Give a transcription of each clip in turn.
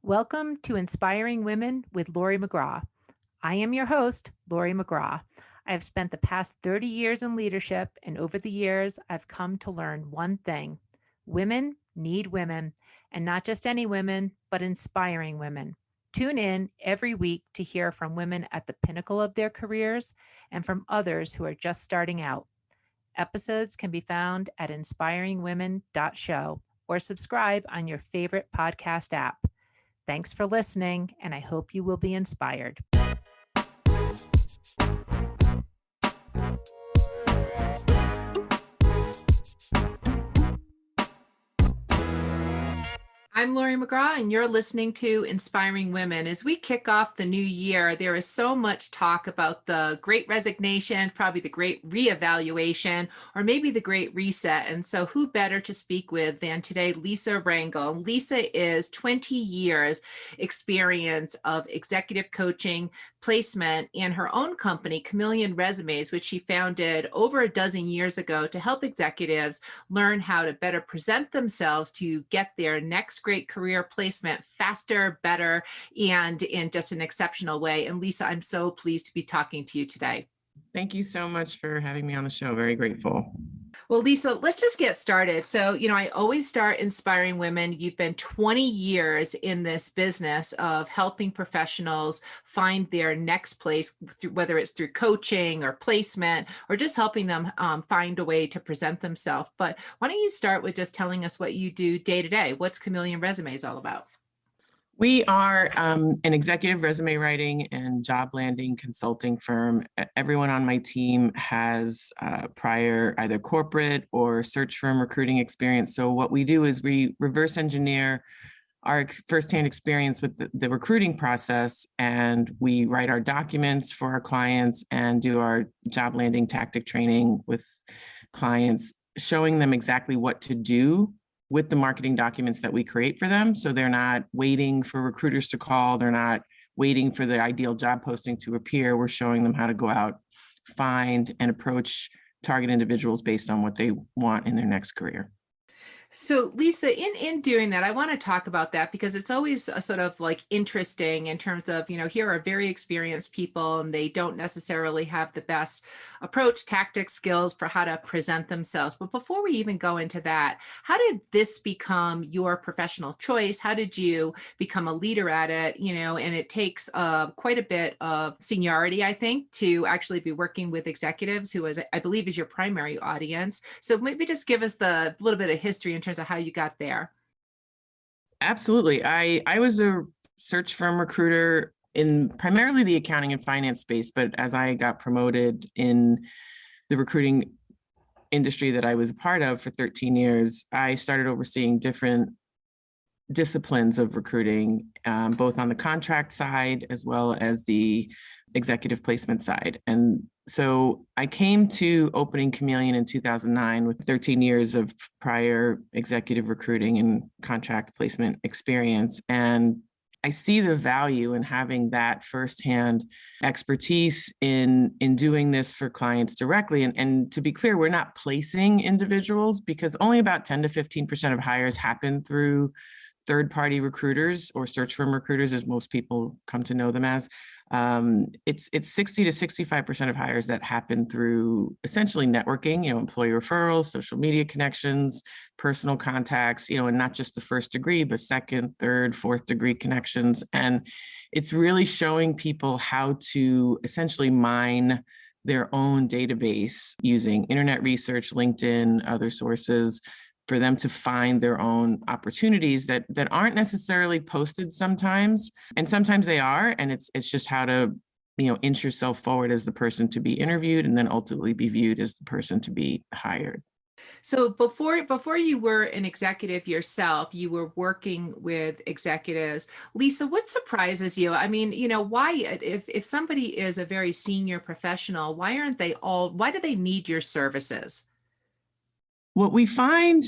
Welcome to Inspiring Women with Laurie McGraw. I am your host, Laurie McGraw. I have spent the past 30 years in leadership, and over the years, I've come to learn one thing: women need women, and not just any women, but inspiring women. Tune in every week to hear from women at the pinnacle of their careers and from others who are just starting out. Episodes can be found at inspiringwomen.show or subscribe on your favorite podcast app. Thanks for listening, and I hope you will be inspired. I'm Laurie McGraw, and you're listening to Inspiring Women. As we kick off the new year, there is so much talk about the great resignation, probably the great reevaluation, or maybe the great reset. And so who better to speak with than today, Lisa Rangel. Lisa is 20 years experience of executive coaching, placement in her own company, Chameleon Resumes, which she founded over a dozen years ago to help executives learn how to better present themselves to get their next great career placement faster, better, and in just an exceptional way. And Lisa, I'm so pleased to be talking to you today. Thank you so much for having me on the show. Very grateful. Well, Lisa, let's just get started. So, I always start inspiring women. You've been 20 years in this business of helping professionals find their next place, whether it's through coaching or placement, or just helping them find a way to present themselves. But why don't you start with just telling us what you do day to day? What's Chameleon Resumes all about? We are an executive resume writing and job landing consulting firm. Everyone on my team has prior either corporate or search firm recruiting experience. So what we do is we reverse engineer our firsthand experience with the recruiting process, and we write our documents for our clients and do our job landing tactic training with clients, showing them exactly what to do with the marketing documents that we create for them. So they're not waiting for recruiters to call. They're not waiting for the ideal job posting to appear. We're showing them how to go out, find, and approach target individuals based on what they want in their next career. So Lisa, in doing that, I want to talk about that because it's always a sort of like interesting in terms of, here are very experienced people and they don't necessarily have the best approach, tactics, skills for how to present themselves. But before we even go into that, how did this become your professional choice? How did you become a leader at it? And it takes quite a bit of seniority, I think, to actually be working with executives who I believe is your primary audience. So maybe just give us the little bit of history in terms of how you got there. Absolutely. I was a search firm recruiter in primarily the accounting and finance space, but as I got promoted in the recruiting industry that I was a part of for 13 years, I started overseeing different disciplines of recruiting, both on the contract side as well as the executive placement side. And so I came to opening Chameleon in 2009 with 13 years of prior executive recruiting and contract placement experience. And I see the value in having that firsthand expertise in doing this for clients directly. And to be clear, we're not placing individuals because only about 10 to 15% of hires happen through third-party recruiters or search firm recruiters, as most people come to know them as. It's 60 to 65% of hires that happen through essentially networking, employee referrals, social media connections, personal contacts, and not just the first degree, but second, third, fourth degree connections. And it's really showing people how to essentially mine their own database using internet research, LinkedIn, other sources, for them to find their own opportunities that aren't necessarily posted sometimes. And sometimes they are. And it's just how to, inch yourself forward as the person to be interviewed and then ultimately be viewed as the person to be hired. So before you were an executive yourself, you were working with executives. Lisa, what surprises you? I mean, why, if somebody is a very senior professional, why do they need your services? What we find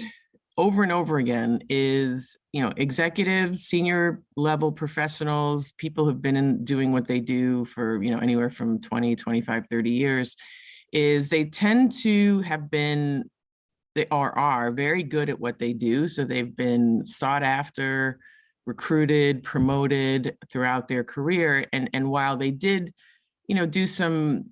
over and over again is, executives, senior level professionals, people who've been doing what they do for, anywhere from 20, 25, 30 years, is they tend to have been, they are very good at what they do. So they've been sought after recruited, promoted throughout their career. And while they did, do some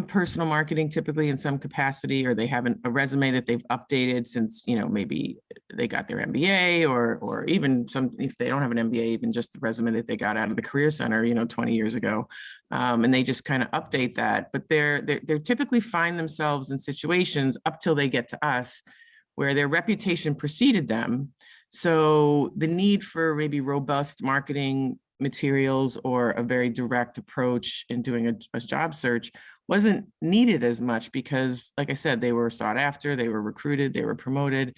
personal marketing typically in some capacity, or they have a resume that they've updated since, maybe they got their MBA, or even some, if they don't have an MBA, even just the resume that they got out of the Career Center, 20 years ago. And they just kind of update that. But they're typically find themselves in situations up till they get to us where their reputation preceded them. So the need for maybe robust marketing materials or a very direct approach in doing a job search wasn't needed as much because, like I said, they were sought after, they were recruited, they were promoted.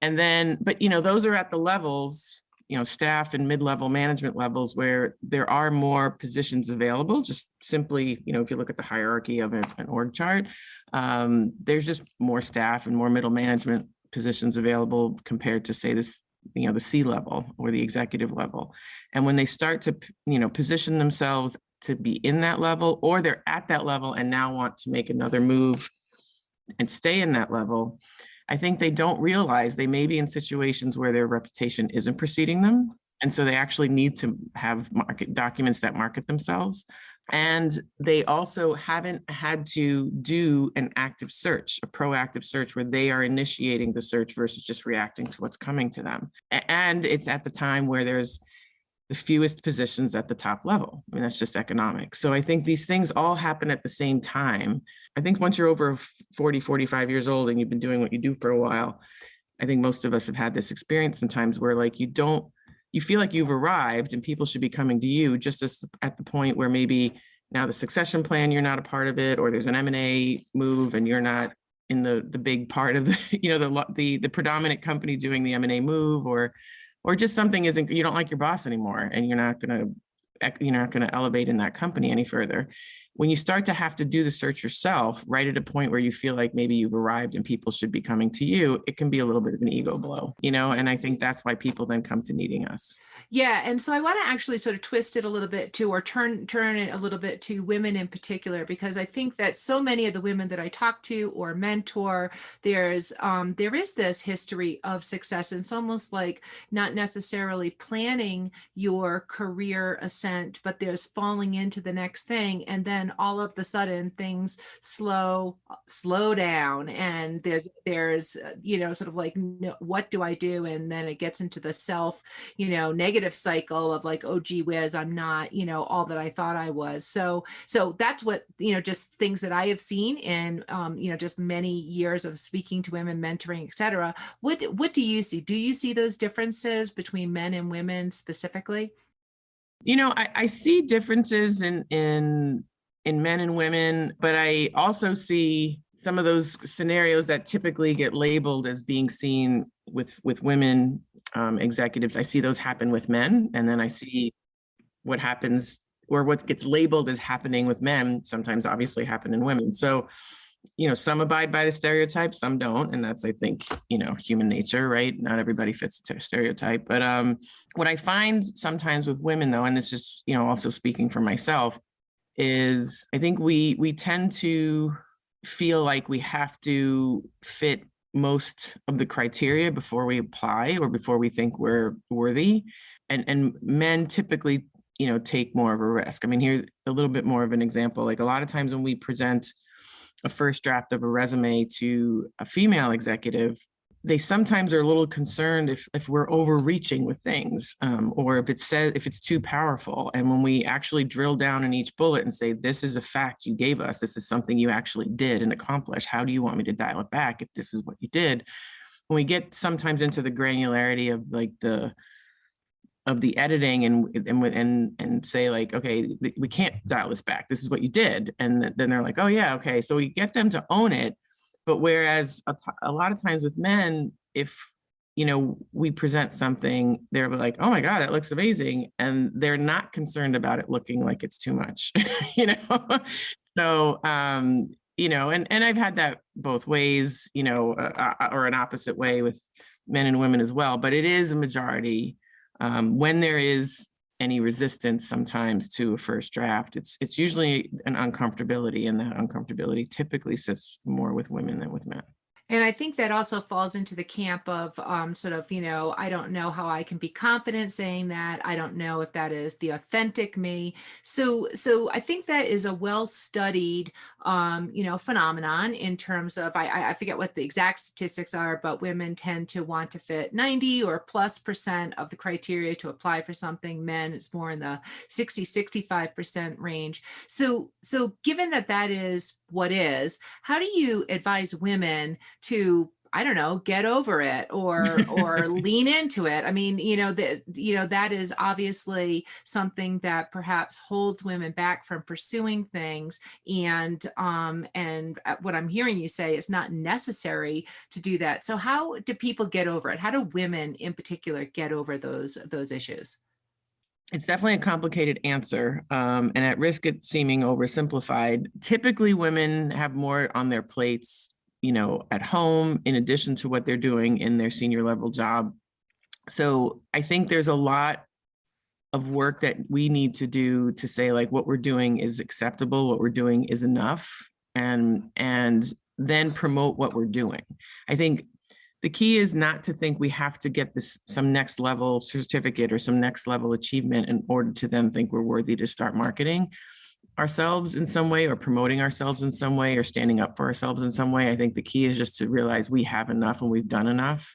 And then, but those are at the levels, staff and mid-level management levels where there are more positions available. Just simply, if you look at the hierarchy of an org chart, there's just more staff and more middle management positions available compared to, say, this, the C level or the executive level. And when they start to, position themselves to be in that level, or they're at that level and now want to make another move and stay in that level, I think they don't realize they may be in situations where their reputation isn't preceding them. And so they actually need to have market documents that market themselves. And they also haven't had to do an active search, a proactive search where they are initiating the search versus just reacting to what's coming to them. And it's at the time where there's the fewest positions at the top level. I mean, that's just economic. So I think these things all happen at the same time. I think once you're over 40, 45 years old and you've been doing what you do for a while, I think most of us have had this experience sometimes where like you feel like you've arrived and people should be coming to you just as at the point where maybe now the succession plan, you're not a part of it, or there's an M&A move and you're not in the big part of the, the predominant company doing the M&A move, or just something isn't, you don't like your boss anymore and you're not going to elevate in that company any further. When you start to have to do the search yourself, right at a point where you feel like maybe you've arrived and people should be coming to you, it can be a little bit of an ego blow, and I think that's why people then come to needing us. Yeah. And so I want to actually sort of twist it a little bit to, or turn it a little bit to women in particular, because I think that so many of the women that I talk to or mentor, there is this history of success. And it's almost like not necessarily planning your career ascent, but there's falling into the next thing. And then all of the sudden things slow down. And there's, sort of like, no, what do I do? And then it gets into the self, negative cycle of like, oh gee whiz, I'm not, all that I thought I was. So that's what, just things that I have seen in, just many years of speaking to women, mentoring, et cetera. What do you see? Do you see those differences between men and women specifically? I see differences in men and women, but I also see some of those scenarios that typically get labeled as being seen with women executives. I see those happen with men, and then I see what happens, or what gets labeled as happening with men sometimes obviously happen in women. So, some abide by the stereotype, some don't. And that's, I think, human nature, right? Not everybody fits the stereotype. But what I find sometimes with women though, and this is, also speaking for myself, is I think we tend to feel like we have to fit most of the criteria before we apply or before we think we're worthy. And men typically, take more of a risk. I mean, here's a little bit more of an example. Like a lot of times when we present a first draft of a resume to a female executive, they sometimes are a little concerned if we're overreaching with things, or if it's too powerful. And when we actually drill down in each bullet and say, this is a fact you gave us, this is something you actually did and accomplished, how do you want me to dial it back if this is what you did? When we get sometimes into the granularity of like the editing and say like, okay, we can't dial this back, this is what you did. And then they're like, oh yeah, okay. So we get them to own it. But whereas a lot of times with men, if, we present something, they're like, oh my God, that looks amazing. And they're not concerned about it looking like it's too much, So, and I've had that both ways, or an opposite way with men and women as well. But it is a majority. When there is any resistance sometimes to a first draft, it's usually an uncomfortability, and that uncomfortability typically sits more with women than with men. And I think that also falls into the camp of sort of, I don't know how I can be confident saying that. I don't know if that is the authentic me. So I think that is a well-studied, phenomenon in terms of, I forget what the exact statistics are, but women tend to want to fit 90 or plus percent of the criteria to apply for something. Men, it's more in the 60-65% range. So given that that is what is, how do you advise women to, I don't know, get over it or lean into it? I mean, that is obviously something that perhaps holds women back from pursuing things. And what I'm hearing you say is not necessary to do that. So how do people get over it? How do women in particular get over those issues? It's definitely a complicated answer, and at risk of seeming oversimplified. Typically, women have more on their plates, at home, in addition to what they're doing in their senior level job. So I think there's a lot of work that we need to do to say, like, what we're doing is acceptable, what we're doing is enough, and then promote what we're doing. I think the key is not to think we have to get some next level certificate or some next level achievement in order to then think we're worthy to start marketing ourselves in some way, or promoting ourselves in some way, or standing up for ourselves in some way. I think the key is just to realize we have enough and we've done enough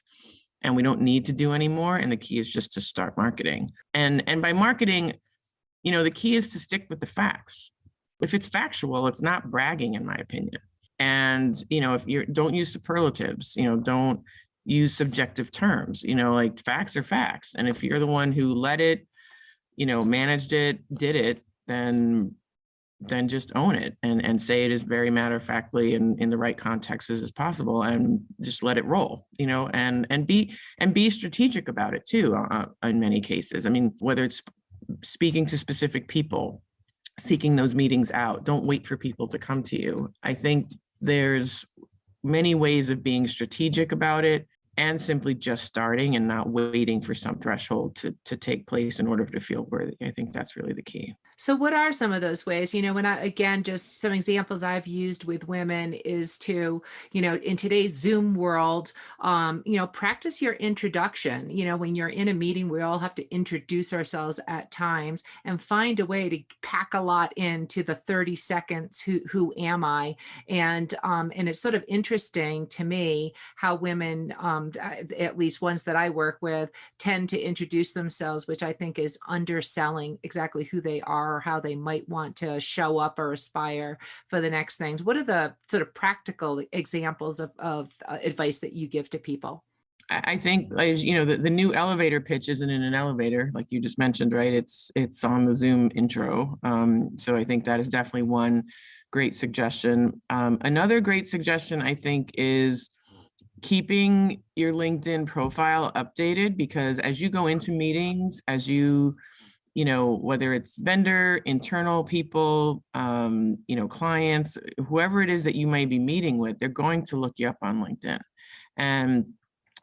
and we don't need to do anymore. And the key is just to start marketing. And by marketing, the key is to stick with the facts. If it's factual, it's not bragging, in my opinion. And, if you don't use superlatives, don't use subjective terms, like, facts are facts. And if you're the one who led it, managed it, did it, then just own it and say it as very matter-of-factly and in the right context as possible, and just let it roll, and be strategic about it too, in many cases. I mean, whether it's speaking to specific people, seeking those meetings out, don't wait for people to come to you. I think there's many ways of being strategic about it, and simply just starting and not waiting for some threshold to take place in order to feel worthy. I think that's really the key. So what are some of those ways? Again, just some examples I've used with women is to, in today's Zoom world, practice your introduction. When you're in a meeting, we all have to introduce ourselves at times, and find a way to pack a lot into the 30 seconds. Who am I? And it's sort of interesting to me how women, at least ones that I work with, tend to introduce themselves, which I think is underselling exactly who they are, or how they might want to show up or aspire for the next things. What are the sort of practical examples of advice that you give to people? I think, the new elevator pitch isn't in an elevator, like you just mentioned, right? It's on the Zoom intro. So I think that is definitely one great suggestion. Another great suggestion, I think, is keeping your LinkedIn profile updated, because as you go into meetings, whether it's vendor, internal people, clients, whoever it is that you may be meeting with, they're going to look you up on LinkedIn. And,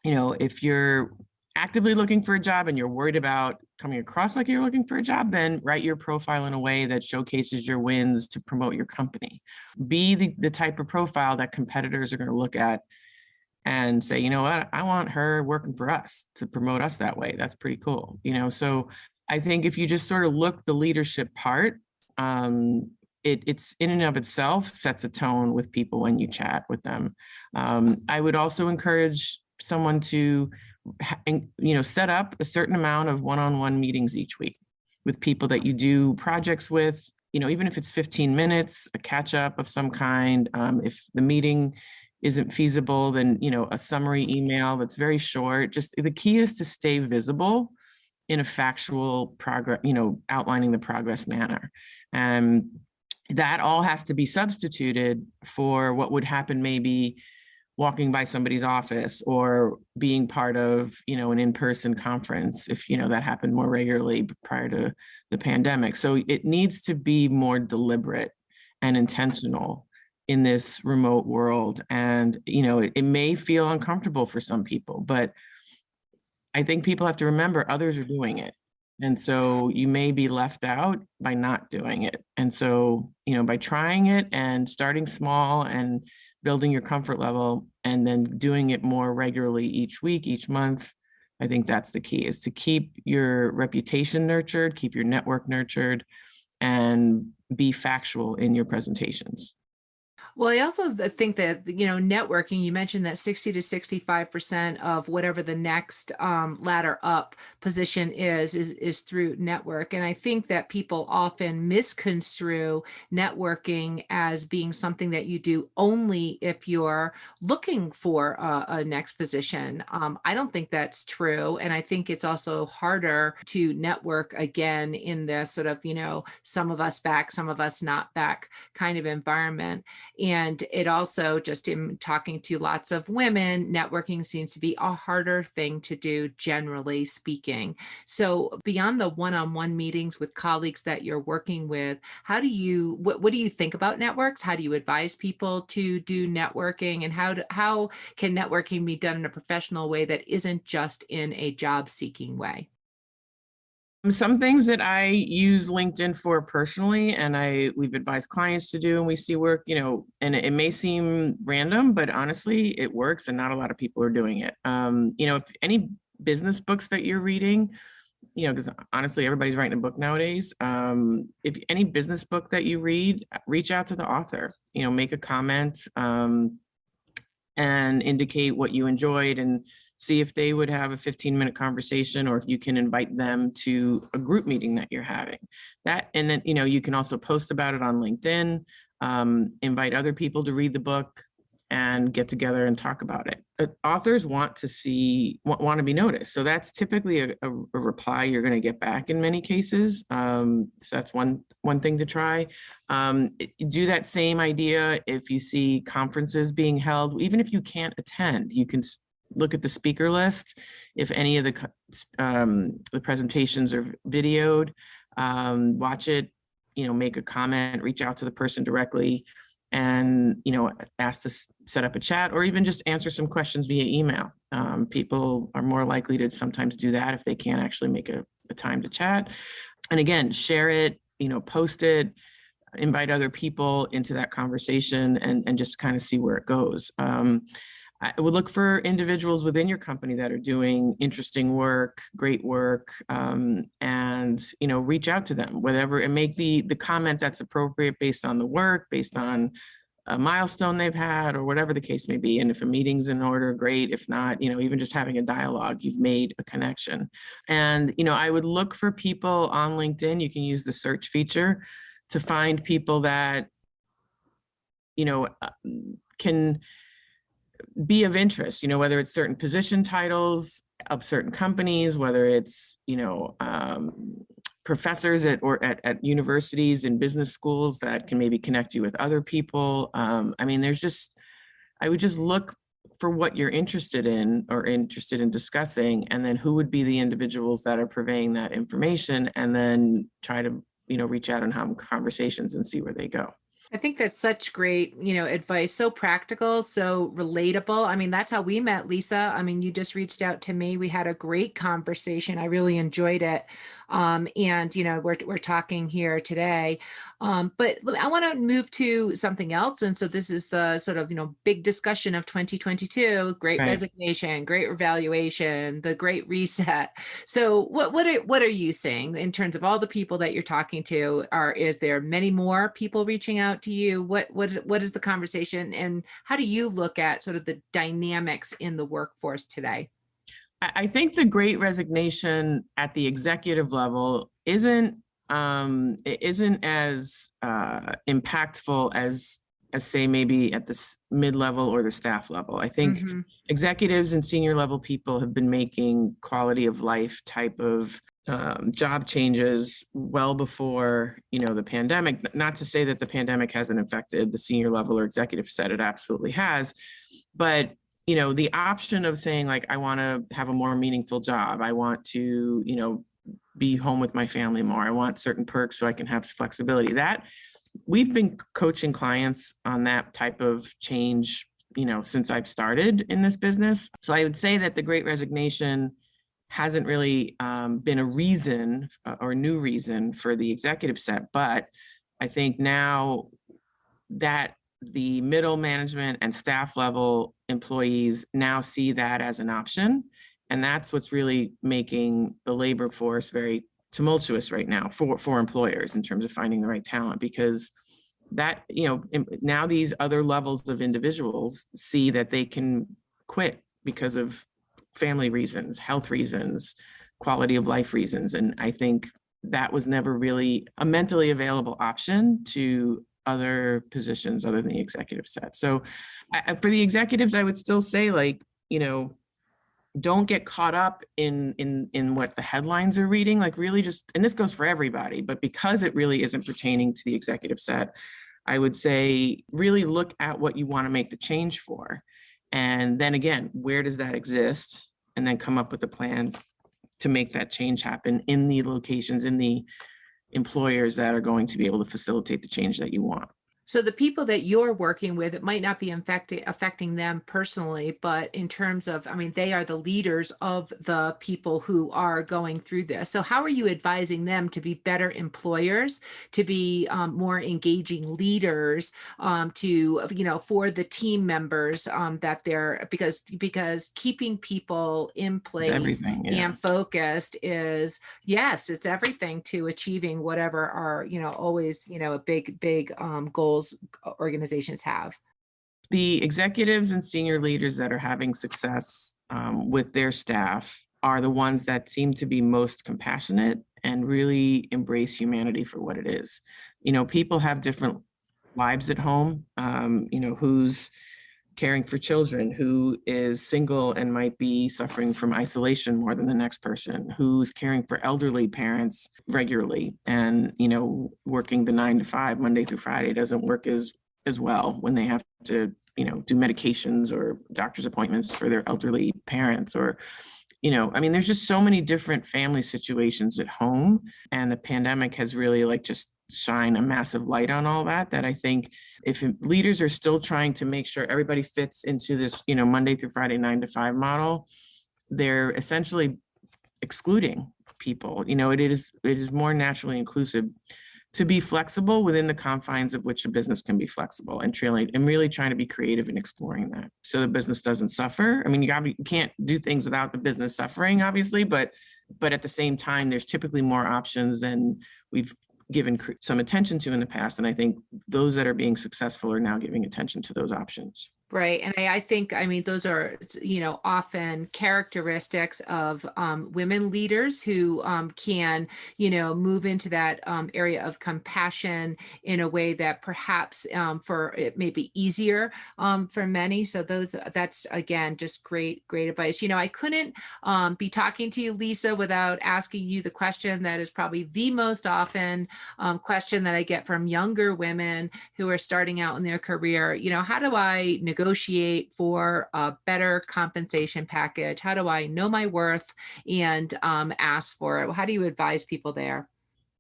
if you're actively looking for a job and you're worried about coming across like you're looking for a job, then write your profile in a way that showcases your wins to promote your company. Be the type of profile that competitors are going to look at and say, you know what, I want her working for us to promote us that way. That's pretty cool. So I think if you just sort of look the leadership part, it's in and of itself sets a tone with people when you chat with them. I would also encourage someone to, set up a certain amount of one-on-one meetings each week with people that you do projects with, even if it's 15 minutes, a catch up of some kind. If the meeting isn't feasible, then, a summary email that's very short. Just the key is to stay visible in a factual progress, outlining the progress manner. And that all has to be substituted for what would happen maybe walking by somebody's office or being part of, an in-person conference, if, that happened more regularly prior to the pandemic. So it needs to be more deliberate and intentional in this remote world. And, it may feel uncomfortable for some people, but I think people have to remember others are doing it. And so you may be left out by not doing it. And so, by trying it and starting small and building your comfort level, and then doing it more regularly each week, each month. I think that's the key, is to keep your reputation nurtured, keep your network nurtured, and be factual in your presentations. Well, I also think that, networking, you mentioned that 60 to 65% of whatever the next ladder up position is through network. And I think that people often misconstrue networking as being something that you do only if you're looking for a next position. I don't think that's true. And I think it's also harder to network again in this sort of, some of us back, some of us not back kind of environment. And it also, just in talking to lots of women, networking seems to be a harder thing to do, generally speaking. So beyond the one-on-one meetings with colleagues that you're working with, what do you think about networks? How do you advise people to do networking? And how can networking be done in a professional way that isn't just in a job-seeking way? Some things that I use LinkedIn for personally, and we've advised clients to do, and we see work, and it may seem random, but honestly, it works, and not a lot of people are doing it. If any business books that you're reading, because honestly, everybody's writing a book nowadays. If any business book that you read, reach out to the author, make a comment, and indicate what you enjoyed, and see if they would have a 15-minute conversation, or if you can invite them to a group meeting that you're having. And then, you can also post about it on LinkedIn, invite other people to read the book and get together and talk about it. Authors want to want to be noticed. So that's typically a reply you're going to get back in many cases. So that's one thing to try. Do that same idea if you see conferences being held. Even if you can't attend, you can look at the speaker list. If any of the presentations are videoed, watch it, make a comment, reach out to the person directly, and ask to set up a chat, or even just answer some questions via email. People are more likely to sometimes do that if they can't actually make a time to chat. And again, share it, post it, invite other people into that conversation, and just kind of see where it goes. I would look for individuals within your company that are doing interesting work, great work, and reach out to them, whatever, and make the comment that's appropriate based on the work, based on a milestone they've had, or whatever the case may be. And if a meeting's in order, great. If not, even just having a dialogue, you've made a connection. And I would look for people on LinkedIn. You can use the search feature to find people that can be of interest, whether it's certain position titles of certain companies, whether it's, professors at universities and business schools that can maybe connect you with other people. I would just look for what you're interested in or interested in discussing, and then who would be the individuals that are purveying that information, and then try to, reach out and have conversations and see where they go. I think that's such great, advice. So practical, so relatable. I mean, that's how we met, Lisa. I mean, you just reached out to me. We had a great conversation. I really enjoyed it. And we're talking here today. But I want to move to something else. And so this is the sort of, big discussion of 2022, great Right. resignation, great revaluation, the great reset. So what are you seeing in terms of all the people that you're talking to? Is there many more people reaching out to you? What is the conversation, and how do you look at sort of the dynamics in the workforce today? I think the great resignation at the executive level isn't as impactful as say maybe at the mid-level or the staff level. I think Mm-hmm. executives and senior level people have been making quality of life type of job changes well before the pandemic. Not to say that the pandemic hasn't affected the senior level or executive set, it absolutely has, but the option of saying, like, I want to have a more meaningful job, I want to be home with my family more, I want certain perks so I can have flexibility, that we've been coaching clients on that type of change since I've started in this business. So I would say that the great resignation hasn't really been a reason or new reason for the executive set. But I think now that the middle management and staff level employees now see that as an option. And that's what's really making the labor force very tumultuous right now for employers in terms of finding the right talent, because that, now these other levels of individuals see that they can quit because of family reasons, health reasons, quality of life reasons. And I think that was never really a mentally available option to other positions other than the executive set. So for the executives, I would still say, like, don't get caught up in what the headlines are reading, like really just, and this goes for everybody, but because it really isn't pertaining to the executive set, I would say really look at what you want to make the change for. And then again, where does that exist? And then come up with a plan to make that change happen in the locations, in the employers that are going to be able to facilitate the change that you want. So the people that you're working with, it might not be affecting them personally, but in terms of, I mean, they are the leaders of the people who are going through this. So how are you advising them to be better employers, to be more engaging leaders, for the team members that they're, because keeping people in place and focused is, yes, it's everything to achieving whatever are, always, a big goals organizations have. The executives and senior leaders that are having success with their staff are the ones that seem to be most compassionate and really embrace humanity for what it is. People have different lives at home, who's caring for children, who is single and might be suffering from isolation more than the next person, who's caring for elderly parents regularly, and working the 9 to 5 Monday through Friday doesn't work as well when they have to do medications or doctor's appointments for their elderly parents, or there's just so many different family situations at home, and the pandemic has really just shine a massive light on all that I think if leaders are still trying to make sure everybody fits into this Monday through Friday 9 to 5 model, they're essentially excluding people. It is more naturally inclusive to be flexible within the confines of which a business can be flexible, and really trying to be creative in exploring that so the business doesn't suffer. I mean, you can't do things without the business suffering, obviously, but at the same time, there's typically more options than we've given some attention to in the past. And I think those that are being successful are now giving attention to those options. Right. And I think, those are, often characteristics of women leaders who can, move into that area of compassion in a way that perhaps for it may be easier for many. So that's, again, just great advice. I couldn't be talking to you, Lisa, without asking you the question that is probably the most often question that I get from younger women who are starting out in their career. How do I negotiate for a better compensation package? How do I know my worth and ask for it? How do you advise people there?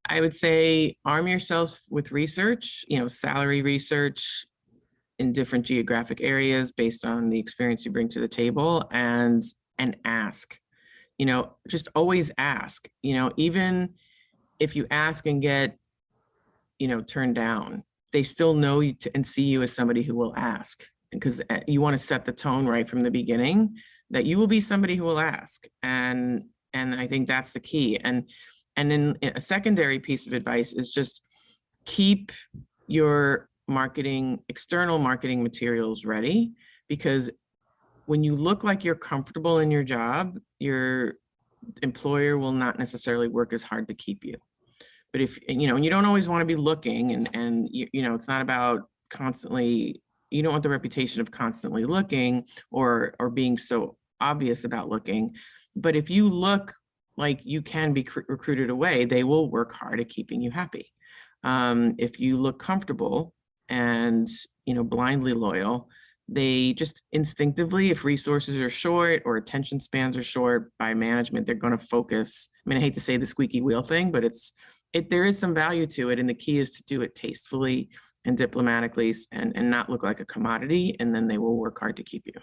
I would say arm yourself with research, salary research in different geographic areas based on the experience you bring to the table, and ask. Just always ask. Even if you ask and get turned down, they still know you and see you as somebody who will ask, because you want to set the tone right from the beginning that you will be somebody who will ask. And I think that's the key. And then a secondary piece of advice is just keep your external marketing materials ready, because when you look like you're comfortable in your job, your employer will not necessarily work as hard to keep you. But if, and you don't always want to be looking, and it's not about constantly, you don't want the reputation of constantly looking or being so obvious about looking. But if you look like you can be recruited away, they will work hard at keeping you happy. If you look comfortable and, blindly loyal, they just instinctively, if resources are short or attention spans are short by management, they're going to focus. I mean, I hate to say the squeaky wheel thing, but there is some value to it. And the key is to do it tastefully and diplomatically, and not look like a commodity. And then they will work hard to keep you.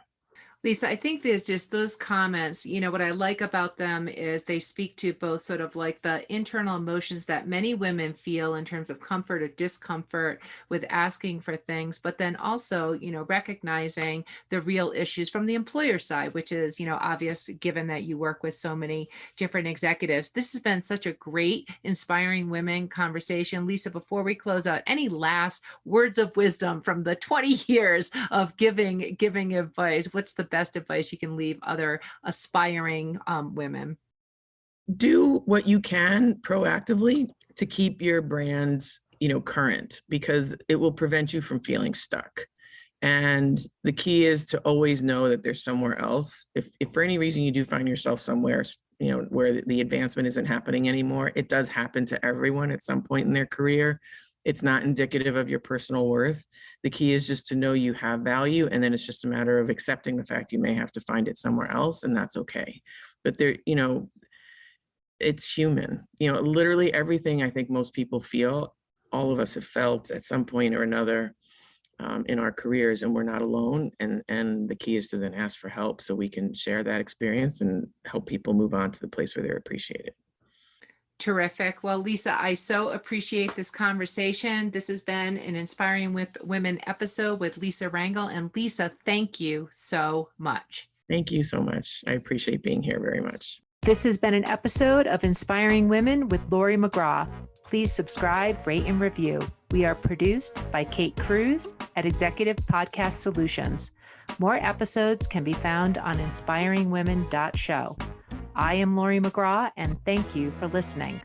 Lisa, I think there's just those comments, what I like about them is they speak to both sort of like the internal emotions that many women feel in terms of comfort or discomfort with asking for things, but then also, recognizing the real issues from the employer side, which is, obvious given that you work with so many different executives. This has been such a great Inspiring Women conversation. Lisa, before we close out, any last words of wisdom from the 20 years of giving advice? What's the best advice you can leave other aspiring women? Do what you can proactively to keep your brands, current, because it will prevent you from feeling stuck. And the key is to always know that there's somewhere else. If for any reason you do find yourself somewhere, where the advancement isn't happening anymore, it does happen to everyone at some point in their career. It's not indicative of your personal worth. The key is just to know you have value, and then it's just a matter of accepting the fact you may have to find it somewhere else, and that's okay. But it's human. Literally everything I think most people feel, all of us have felt at some point or another in our careers, and we're not alone. And the key is to then ask for help so we can share that experience and help people move on to the place where they're appreciated. Terrific. Well, Lisa, I so appreciate this conversation. This has been an Inspiring Women episode with Lisa Rangel. And Lisa, thank you so much. Thank you so much. I appreciate being here very much. This has been an episode of Inspiring Women with Laurie McGraw. Please subscribe, rate, and review. We are produced by Kate Cruz at Executive Podcast Solutions. More episodes can be found on inspiringwomen.show. I am Laurie McGraw, and thank you for listening.